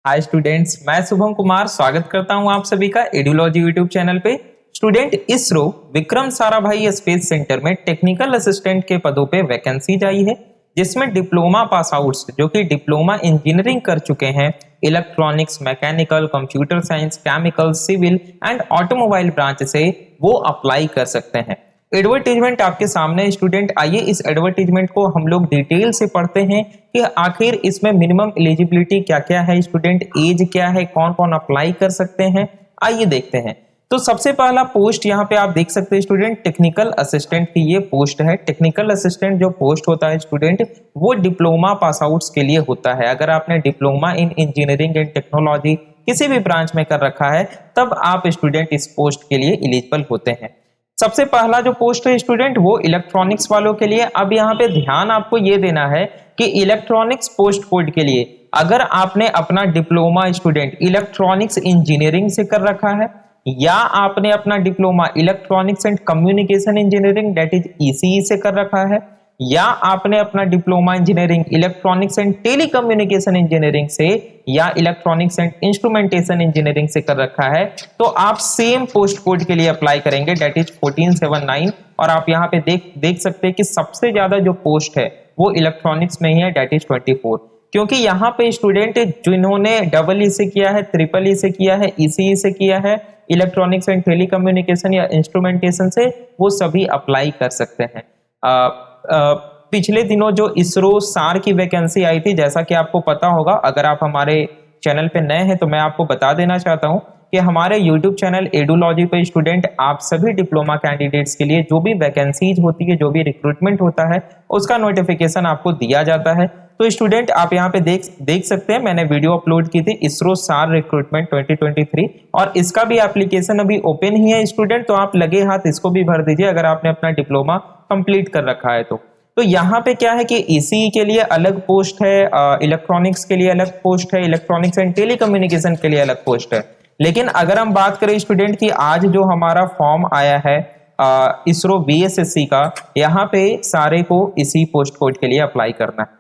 Hi students, मैं शुभम कुमार स्वागत करता हूं आप सभी का एडुलॉजी यूट्यूब चैनल पे। Student, ISRO Vikram Sarabhai space centre में टेक्निकल असिस्टेंट के पदों पे वैकेंसी आई है, जिसमें डिप्लोमा पास आउट्स जो कि डिप्लोमा इंजीनियरिंग कर चुके हैं electronics, mechanical, computer science, chemical, civil and automobile branch से वो अप्लाई कर सकते हैं। एडवर्टीजमेंट आपके सामने स्टूडेंट, आइए इस एडवर्टीजमेंट को हम लोग डिटेल से पढ़ते हैं कि आखिर इसमें मिनिमम एलिजिबिलिटी क्या क्या है, स्टूडेंट एज क्या है, कौन कौन अप्लाई कर सकते हैं, आइए देखते हैं। तो सबसे पहला पोस्ट यहाँ पे आप देख सकते हैं स्टूडेंट, टेक्निकल असिस्टेंट की ये पोस्ट है। टेक्निकल असिस्टेंट जो पोस्ट होता है स्टूडेंट, वो डिप्लोमा पास आउट्स के लिए होता है। अगर आपने diploma in engineering and technology किसी भी ब्रांच में कर रखा है, तब आप स्टूडेंट इस पोस्ट के लिए एलिजिबल होते हैं। सबसे पहला जो पोस्ट है स्टूडेंट, वो इलेक्ट्रॉनिक्स वालों के लिए। अब यहाँ पे ध्यान आपको ये देना है कि इलेक्ट्रॉनिक्स पोस्ट कोड के लिए अगर आपने अपना डिप्लोमा स्टूडेंट इलेक्ट्रॉनिक्स इंजीनियरिंग से कर रखा है, या आपने अपना diploma electronics and communication engineering that is ECE से कर रखा है, या आपने अपना diploma engineering electronics and telecommunication engineering से या इलेक्ट्रॉनिक्स एंड इंस्ट्रूमेंटेशन इंजीनियरिंग से कर रखा है, तो आप सेम पोस्ट कोड के लिए अप्लाई करेंगे दैट इज 1479। और आप यहाँ पे देख सकते हैं कि सबसे ज्यादा जो पोस्ट है वो इलेक्ट्रॉनिक्स में ही है दैट इज 24। क्योंकि यहाँ पे स्टूडेंट जिन्होंने डबल ई से किया है, ट्रिपल ई से किया है, ईसीई से किया है, इलेक्ट्रॉनिक्स एंड टेलीकम्युनिकेशन या इंस्ट्रूमेंटेशन से, वो सभी अप्लाई कर सकते हैं। पिछले दिनों जो इसरो सार की वैकेंसी आई थी, जैसा कि आपको पता होगा, अगर आप हमारे चैनल पे नए हैं तो मैं आपको बता देना चाहता हूं कि हमारे YouTube चैनल एडुलॉजी पे स्टूडेंट आप सभी डिप्लोमा कैंडिडेट्स के लिए जो भी वैकेंसीज होती है, जो भी रिक्रूटमेंट होता है, उसका नोटिफिकेशन आपको दिया जाता है। तो स्टूडेंट आप यहाँ पे देख सकते हैं, मैंने वीडियो अपलोड की थी इसरो सार रिक्रूटमेंट 2023, और इसका भी एप्लीकेशन अभी ओपन ही है स्टूडेंट, तो आप लगे हाथ इसको भी भर दीजिए अगर आपने अपना डिप्लोमा कंप्लीट कर रखा है तो यहाँ पे क्या है कि ईसीई के लिए अलग पोस्ट है, इलेक्ट्रॉनिक्स के लिए अलग पोस्ट है, इलेक्ट्रॉनिक्स एंड टेलीकम्युनिकेशन के लिए अलग पोस्ट है। लेकिन अगर हम बात करें स्टूडेंट की आज जो हमारा फॉर्म आया है इसरो बीएसएससी का, यहाँ पे सारे को इसी पोस्ट कोड के लिए अप्लाई करना है।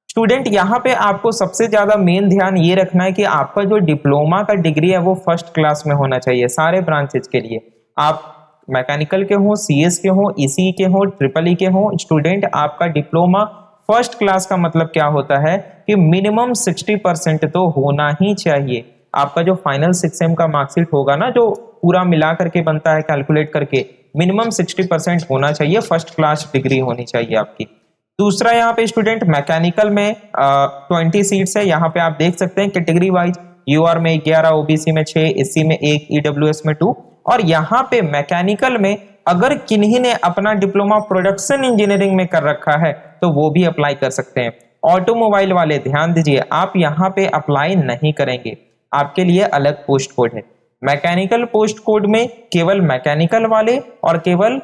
स्टूडेंट यहाँ पे आपको सबसे ज्यादा मेन ध्यान ये रखना है कि आपका जो डिप्लोमा का डिग्री है वो फर्स्ट क्लास में होना चाहिए सारे ब्रांचेज के लिए। आप मैकेनिकल के हो, सीएस के हो, ईसीई के हो, ट्रिपल ई के हो, स्टूडेंट आपका डिप्लोमा फर्स्ट क्लास का मतलब क्या होता है कि मिनिमम 60% तो होना ही चाहिए। आपका जो फाइनल 6 का मार्कशीट होगा ना, जो पूरा मिला करके बनता है कैलकुलेट करके, मिनिमम 60% होना चाहिए, फर्स्ट क्लास डिग्री होनी चाहिए आपकी। दूसरा यहाँ पे स्टूडेंट मैकेनिकल में 20 सीट्स है। यहाँ पे आप देख सकते हैं कैटेगरी वाइज, यूआर में 11, ओबीसी में 6, एससी में 1, ईडब्ल्यूएस में 2। और यहाँ पे मैकेनिकल में अगर किन्हीं ने अपना डिप्लोमा प्रोडक्शन इंजीनियरिंग में कर रखा है तो वो भी अप्लाई कर सकते हैं। ऑटोमोबाइल वाले ध्यान दीजिए, आप यहाँ पे अप्लाई नहीं करेंगे, आपके लिए अलग पोस्ट कोड है। मैकेनिकल पोस्ट कोड में केवल मैकेनिकल वाले और केवल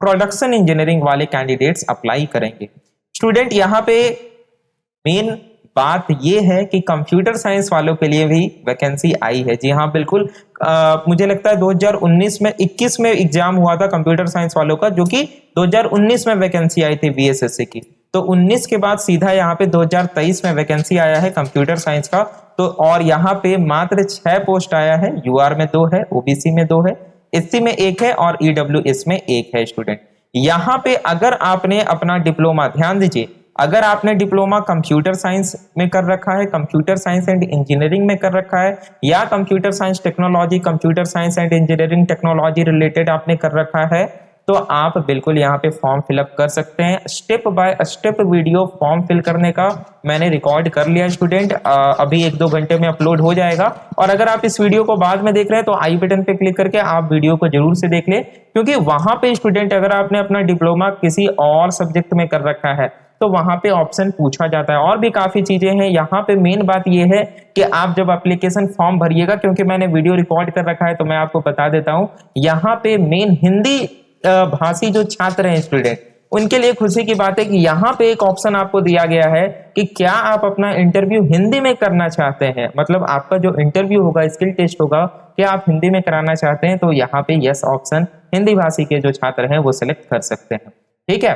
प्रोडक्शन इंजीनियरिंग वाले कैंडिडेट्स अप्लाई करेंगे। स्टूडेंट यहाँ पे मेन बात यह है कि कंप्यूटर साइंस वालों के लिए भी वैकेंसी आई है। जी हाँ, बिल्कुल। मुझे लगता है 2019 में 21 में एग्जाम हुआ था कंप्यूटर साइंस वालों का, जो कि 2019 में वैकेंसी आई थी बीएसएससी की। तो 19 के बाद सीधा यहाँ पे 2023 में वैकेंसी आया है कंप्यूटर साइंस का। तो और यहाँ पे मात्र 6 पोस्ट आया है, यूआर में 2 है, ओबीसी में 2 है, एससी में 1 है और ईडब्ल्यूएस में 1 है। स्टूडेंट यहाँ पे अगर आपने अपना डिप्लोमा, ध्यान दीजिए, अगर आपने डिप्लोमा कंप्यूटर साइंस में कर रखा है, कंप्यूटर साइंस एंड इंजीनियरिंग में कर रखा है, या computer science technology, computer science and engineering technology related आपने कर रखा है, तो आप बिल्कुल यहाँ पे फॉर्म फिलअप कर सकते हैं। Step by step video form fill करने का मैंने रिकॉर्ड कर लिया स्टूडेंट, अभी 1-2 घंटे में अपलोड हो जाएगा। और अगर आप इस वीडियो को बाद में देख रहे हैं तो आई बटन पे क्लिक करके आप वीडियो को जरूर से देख ले, क्योंकि वहां पे स्टूडेंट अगर आपने अपना डिप्लोमा किसी और सब्जेक्ट में कर रखा है तो वहां पे ऑप्शन पूछा जाता है, और भी काफी चीजें हैं। यहाँ पे मेन बात यह है कि आप जब एप्लीकेशन फॉर्म भरिएगा, क्योंकि मैंने वीडियो रिकॉर्ड कर रखा है तो मैं आपको बता देता हूँ, यहाँ पे मेन हिंदी भाषी जो छात्र हैं स्टूडेंट, उनके लिए खुशी की बात है कि यहाँ पे एक ऑप्शन आपको दिया गया है कि क्या आप अपना इंटरव्यू हिंदी में करना चाहते हैं, मतलब आपका जो इंटरव्यू होगा, स्किल टेस्ट होगा, क्या आप हिंदी में कराना चाहते हैं, तो यहाँ पे यस ऑप्शन हिंदी भाषी के जो छात्र हैं वो सिलेक्ट कर सकते हैं। ठीक है।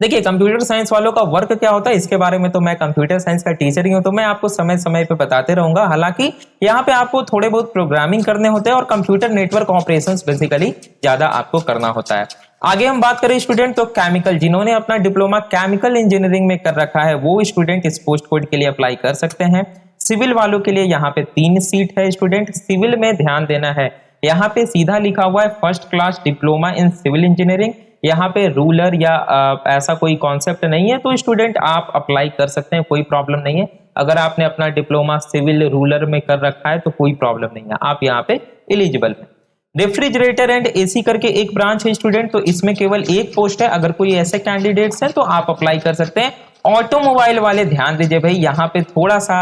देखिए कंप्यूटर साइंस वालों का वर्क क्या होता है इसके बारे में तो मैं कंप्यूटर साइंस का टीचर ही हूं, तो मैं आपको समय समय पे बताते रहूंगा। हालांकि यहाँ पे आपको थोड़े बहुत प्रोग्रामिंग करने होते हैं और कंप्यूटर नेटवर्क ऑपरेशंस बेसिकली ज्यादा आपको करना होता है। आगे हम बात करें स्टूडेंट तो केमिकल, जिन्होंने अपना डिप्लोमा केमिकल इंजीनियरिंग में कर रखा है वो स्टूडेंट इस पोस्ट कोड के लिए अप्लाई कर सकते हैं। सिविल वालों के लिए यहाँ पे 3 सीट है स्टूडेंट। सिविल में ध्यान देना है, यहाँ पे सीधा लिखा हुआ है first class diploma in civil engineering. यहाँ पे रूलर या ऐसा कोई कॉन्सेप्ट नहीं है, तो स्टूडेंट आप अप्लाई कर सकते हैं, कोई प्रॉब्लम नहीं है। अगर आपने अपना डिप्लोमा सिविल रूलर में कर रखा है तो कोई प्रॉब्लम नहीं है, आप यहाँ पे एलिजिबल हैं। रेफ्रिजरेटर एंड एसी करके एक ब्रांच है स्टूडेंट, तो इसमें केवल एक पोस्ट है। अगर कोई ऐसे कैंडिडेट्स हैं तो आप अप्लाई कर सकते हैं। ऑटोमोबाइल वाले ध्यान दीजिए भाई, यहाँ पे थोड़ा सा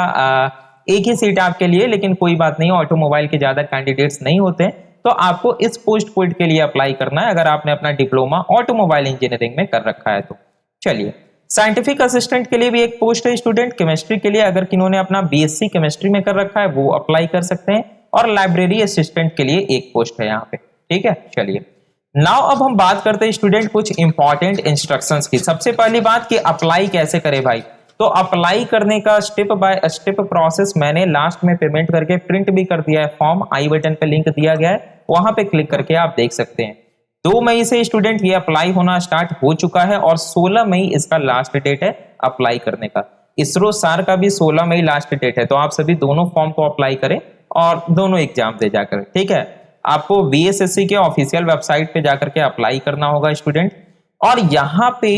एक ही सीट आपके लिए, लेकिन कोई बात नहीं, ऑटोमोबाइल के ज्यादा कैंडिडेट्स नहीं होते हैं, तो आपको इस पोस्ट कोड के लिए अप्लाई करना है अगर आपने अपना डिप्लोमा ऑटोमोबाइल इंजीनियरिंग में कर रखा है तो। चलिए, साइंटिफिक असिस्टेंट के लिए भी एक पोस्ट है स्टूडेंट। केमिस्ट्री के लिए अगर किन्होंने अपना बीएससी केमिस्ट्री में कर रखा है वो अप्लाई कर सकते हैं। और लाइब्रेरी असिस्टेंट के लिए एक पोस्ट है यहाँ पे, ठीक है। चलिए, नाउ अब हम बात करते हैं स्टूडेंट कुछ इंपॉर्टेंट इंस्ट्रक्शंस की। सबसे पहली बात कि अप्लाई कैसे करें भाई, तो अप्लाई करने का स्टेप बाय स्टेप प्रोसेस मैंने लास्ट में पेमेंट करके प्रिंट भी कर दिया है। फॉर्म आई बटन पे लिंक दिया गया है, वहां पे क्लिक करके आप देख सकते हैं। 2 मई से स्टूडेंट ये अप्लाई होना स्टार्ट हो चुका है और 16 मई इसका लास्ट डेट है अप्लाई करने का। इसरो सार का भी 16 मई लास्ट डेट है, तो आप सभी दोनों फॉर्म को अप्लाई करें और दोनों एग्जाम दे जाकर, ठीक है। आपको वीएसएससी के ऑफिशियल वेबसाइट पे जाकर के अप्लाई करना होगा स्टूडेंट। और यहाँ पे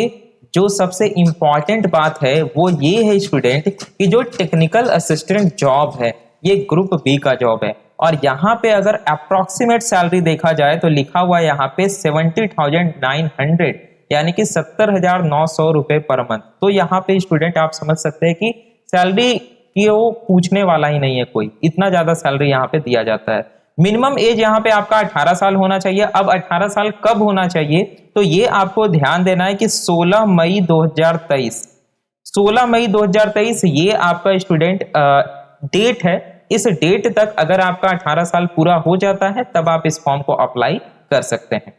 जो सबसे इंपॉर्टेंट बात है वो ये है स्टूडेंट कि जो टेक्निकल असिस्टेंट जॉब है ये ग्रुप बी का जॉब है। और यहाँ पे अगर अप्रोक्सीमेट सैलरी देखा जाए तो लिखा हुआ है यहाँ पे 70,900 यानी कि 70,900 रुपए पर मंथ। तो यहाँ पे स्टूडेंट आप समझ सकते हैं कि सैलरी की वो पूछने वाला ही नहीं है कोई, इतना ज्यादा सैलरी यहाँ पे दिया जाता है। मिनिमम एज यहाँ पे आपका 18 साल होना चाहिए। अब 18 साल कब होना चाहिए, तो ये आपको ध्यान देना है कि 16 मई 2023 16 मई 2023 ये आपका स्टूडेंट डेट है। इस डेट तक अगर आपका 18 साल पूरा हो जाता है तब आप इस फॉर्म को अप्लाई कर सकते हैं।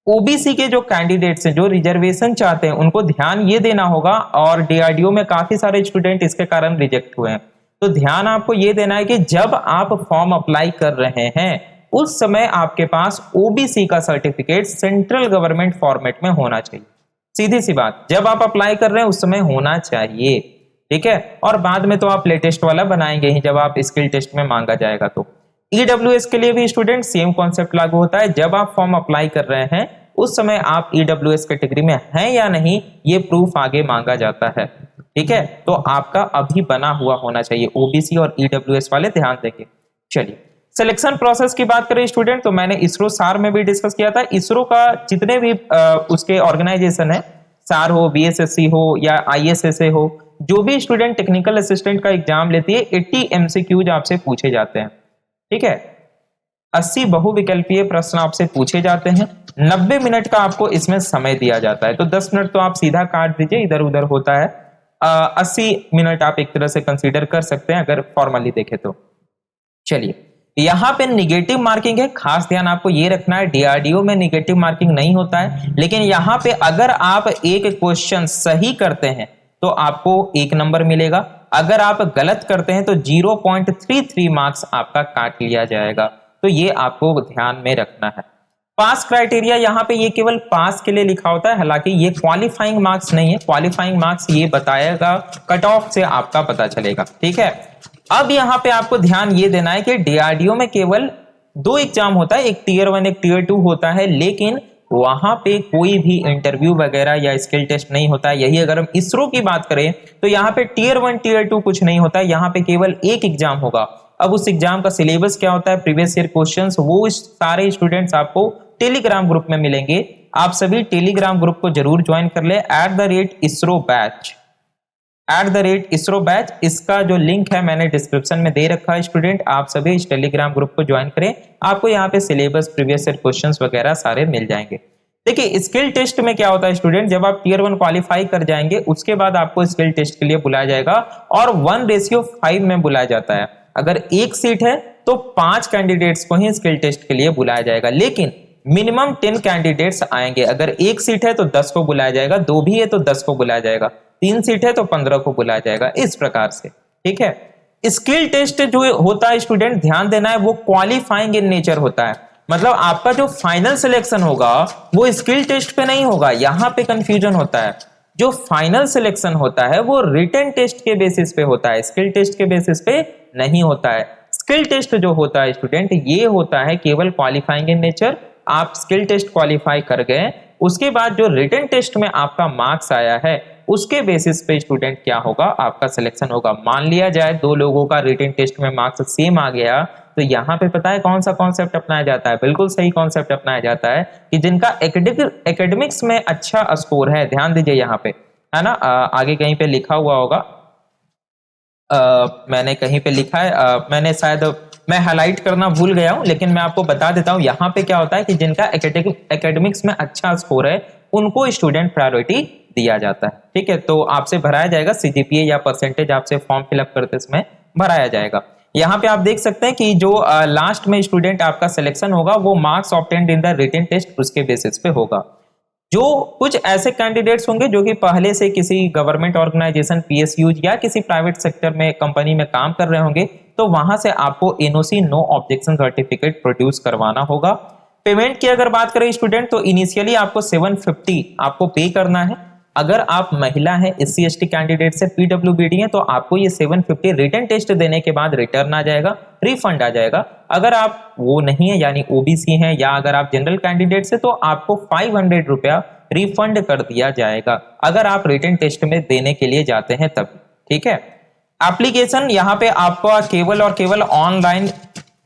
ओबीसी के जो कैंडिडेट्स हैं, जो रिजर्वेशन चाहते हैं, उनको ध्यान ये देना होगा, और डीआरडीओ में काफी सारे स्टूडेंट इसके कारण रिजेक्ट हुए हैं, तो ध्यान आपको ये देना है कि जब आप फॉर्म अप्लाई कर रहे हैं उस समय आपके पास ओबीसी का सर्टिफिकेट सेंट्रल गवर्नमेंट फॉर्मेट में होना चाहिए। सीधी सी बात, जब आप अप्लाई कर रहे हैं उस समय होना चाहिए, ठीक है। और बाद में तो आप लेटेस्ट वाला बनाएंगे ही जब आप स्किल टेस्ट में मांगा जाएगा तो। ईडब्ल्यूएस के लिए भी स्टूडेंट सेम कॉन्सेप्ट लागू होता है। जब आप फॉर्म अप्लाई कर रहे हैं उस समय आप ईडब्ल्यूएस कैटेगरी में हैं या नहीं ये प्रूफ आगे मांगा जाता है, ठीक है। तो आपका अभी बना हुआ होना चाहिए। ओबीसी और ईडब्ल्यूएस वाले ध्यान देंगे। चलिए, सिलेक्शन प्रोसेस की बात करें स्टूडेंट तो मैंने इसरो सार में भी डिस्कस किया था। इसरो का जितने भी उसके ऑर्गेनाइजेशन है, सार हो, बीएसएससी हो या आईएसएसए हो, जो भी स्टूडेंट टेक्निकल असिस्टेंट का एग्जाम लेती है 80 एमसीक्यूज आपसे पूछे जाते हैं, ठीक है। 80 बहुविकल्पीय प्रश्न आपसे पूछे जाते हैं। 90 मिनट का आपको इसमें समय दिया जाता है, तो 10 मिनट तो आप सीधा काट दीजिए, इधर उधर होता है। 80 मिनट आप एक तरह से कंसीडर कर सकते हैं अगर फॉर्मली देखें तो। चलिए, यहाँ पे निगेटिव मार्किंग है, खास ध्यान आपको ये रखना है। डीआरडीओ में निगेटिव मार्किंग नहीं होता है, लेकिन यहाँ पे अगर आप एक क्वेश्चन सही करते हैं तो आपको 1 नंबर मिलेगा। अगर आप गलत करते हैं तो 0.33 मार्क्स आपका काट लिया जाएगा, तो ये आपको ध्यान में रखना है। पास क्राइटेरिया यहाँ पे ये केवल पास के लिए लिखा होता है, हालांकि ये क्वालिफाइंग मार्क्स नहीं है। क्वालिफाइंग मार्क्स ये बताएगा कट ऑफ से आपका पता चलेगा, ठीक है। अब यहाँ पे आपको ध्यान ये देना है कि डीआरडीओ में केवल 2 एग्जाम होता है, एक टीयर 1 एक टीयर 2 होता है, लेकिन वहां पे कोई भी इंटरव्यू वगैरह या स्किल टेस्ट नहीं होता है। यही अगर हम इसरो की बात करें तो यहाँ पे टीयर 1 टीयर 2 कुछ नहीं होता है, यहाँ पे केवल एक एग्जाम होगा। अब उस एग्जाम का सिलेबस क्या होता है, प्रीवियस ईयर क्वेश्चंस, वो सारे स्टूडेंट्स आपको टेलीग्राम ग्रुप में मिलेंगे। आप सभी टेलीग्राम ग्रुप को जरूर ज्वाइन कर ले, @ISRO बैच। इसका जो लिंक है मैंने डिस्क्रिप्शन में दे रखा है स्टूडेंट, आप सभी इस टेलीग्राम ग्रुप को ज्वाइन करें, आपको यहाँ पे सिलेबस, प्रीवियस ईयर क्वेश्चंस वगैरह सारे मिल जाएंगे। देखिए, स्किल टेस्ट में क्या होता है स्टूडेंट, जब आप टीयर 1 क्वालिफाई कर जाएंगे उसके बाद आपको स्किल टेस्ट के लिए बुलाया जाएगा और 1:5 में बुलाया जाता है। अगर एक सीट है तो 5 कैंडिडेट्स को ही स्किल टेस्ट के लिए बुलाया जाएगा, लेकिन मिनिमम 10 कैंडिडेट्स आएंगे। अगर एक सीट है तो 10 को बुलाया जाएगा, 2 भी है तो 10 को बुलाया जाएगा, 3 सीट है तो 15 को बुलाया जाएगा, इस प्रकार से। ठीक है, स्किल टेस्ट जो होता है स्टूडेंट, ध्यान देना है, वो क्वालिफाइंग इन नेचर होता है। मतलब आपका जो फाइनल सिलेक्शन होगा वो स्किल टेस्ट पे नहीं होगा, यहां पे कंफ्यूजन होता है। जो फाइनल सिलेक्शन होता है वो रिटन टेस्ट के बेसिस पे होता है, स्किल टेस्ट के बेसिस पे नहीं होता है। स्किल टेस्ट जो होता है स्टूडेंट, ये होता है केवल क्वालिफाइंग इन नेचर। आप स्किल टेस्ट क्वालिफाई कर गए, उसके बाद जो रिटन टेस्ट में आपका मार्क्स आया है उसके बेसिस पे स्टूडेंट क्या होगा, आपका सिलेक्शन होगा। मान लिया जाए 2 लोगों का रिटन टेस्ट में मार्क्स सेम आ गया, तो यहाँ पे पता है कौन सा कॉन्सेप्ट अपनाया जाता है, बिल्कुल सही कॉन्सेप्ट अपनाया जाता है कि जिनका एकेडमिक्स में अच्छा स्कोर है, ध्यान दीजिए यहाँ पे, है ना, आगे कहीं पे लिखा हुआ होगा, मैंने कहीं पे लिखा है, मैंने शायद मैं हाईलाइट करना भूल गया हूं, लेकिन मैं आपको बता देता हूं। यहाँ पे क्या होता है कि जिनका एकेडमिक्स में अच्छा स्कोर है उनको स्टूडेंट प्रायोरिटी दिया जाता है। ठीक है, तो आपसे भराया जाएगा सीजीपीए या परसेंटेज, आपसे फॉर्म फिलअप करते समय भराया जाएगा। यहाँ पे आप देख सकते हैं कि जो लास्ट में स्टूडेंट आपका सिलेक्शन होगा वो marks obtained in the written test उसके बेसिस पे होगा। जो कुछ ऐसे कैंडिडेट्स होंगे जो कि पहले से किसी गवर्नमेंट ऑर्गेनाइजेशन, पीएसयू या किसी प्राइवेट सेक्टर में कंपनी में काम कर रहे होंगे, तो वहां से आपको NOC no objection certificate produce करवाना होगा। पेमेंट की अगर बात करें स्टूडेंट, तो इनिशियली आपको 750 आपको पे करना है। अगर आप महिला हैं, एससी एसटी कैंडिडेट से, पीडब्ल्यूबीडी है, तो आपको ये 750 रिटन टेस्ट देने के बाद रिटर्न आ जाएगा, रिफंड आ जाएगा। अगर आप वो नहीं है यानी ओबीसी हैं या अगर आप जनरल कैंडिडेट से, तो आपको 500 रुपया रिफंड कर दिया जाएगा अगर आप रिटन टेस्ट में देने के लिए जाते हैं तब। ठीक है, एप्लीकेशन यहाँ पे आपका केवल और केवल ऑनलाइन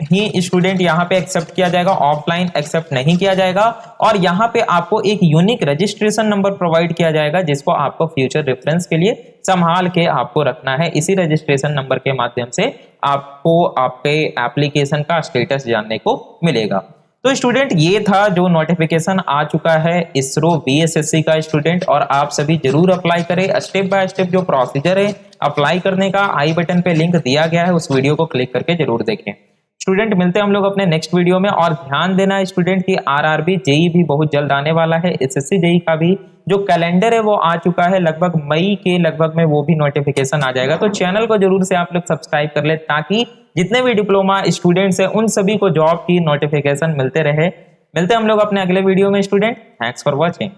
ही स्टूडेंट यहाँ पे एक्सेप्ट किया जाएगा, ऑफलाइन एक्सेप्ट नहीं किया जाएगा। और यहाँ पे आपको एक यूनिक रजिस्ट्रेशन नंबर प्रोवाइड किया जाएगा जिसको आपको फ्यूचर रेफरेंस के लिए संभाल के आपको रखना है। इसी रजिस्ट्रेशन नंबर के माध्यम से आपको आपके एप्लीकेशन का स्टेटस जानने को मिलेगा। तो स्टूडेंट ये था जो नोटिफिकेशन आ चुका है इसरो बीएसएससी का स्टूडेंट, और आप सभी जरूर अप्लाई करें। स्टेप बाय स्टेप जो प्रोसीजर है अप्लाई करने का, आई बटन पे लिंक दिया गया है, उस वीडियो को क्लिक करके जरूर देखें। स्टूडेंट मिलते हैं हम लोग अपने नेक्स्ट वीडियो में। और ध्यान देना स्टूडेंट की आरआरबी जेई भी बहुत जल्द आने वाला है, एसएससी जेई का भी जो कैलेंडर है वो आ चुका है, लगभग मई के लगभग में वो भी नोटिफिकेशन आ जाएगा। तो चैनल को जरूर से आप लोग सब्सक्राइब कर ले ताकि जितने भी डिप्लोमा स्टूडेंट्स हैं उन सभी को जॉब की नोटिफिकेशन मिलते रहे। मिलते हैं हम लोग अपने अगले वीडियो में स्टूडेंट, थैंक्स फॉर वॉचिंग।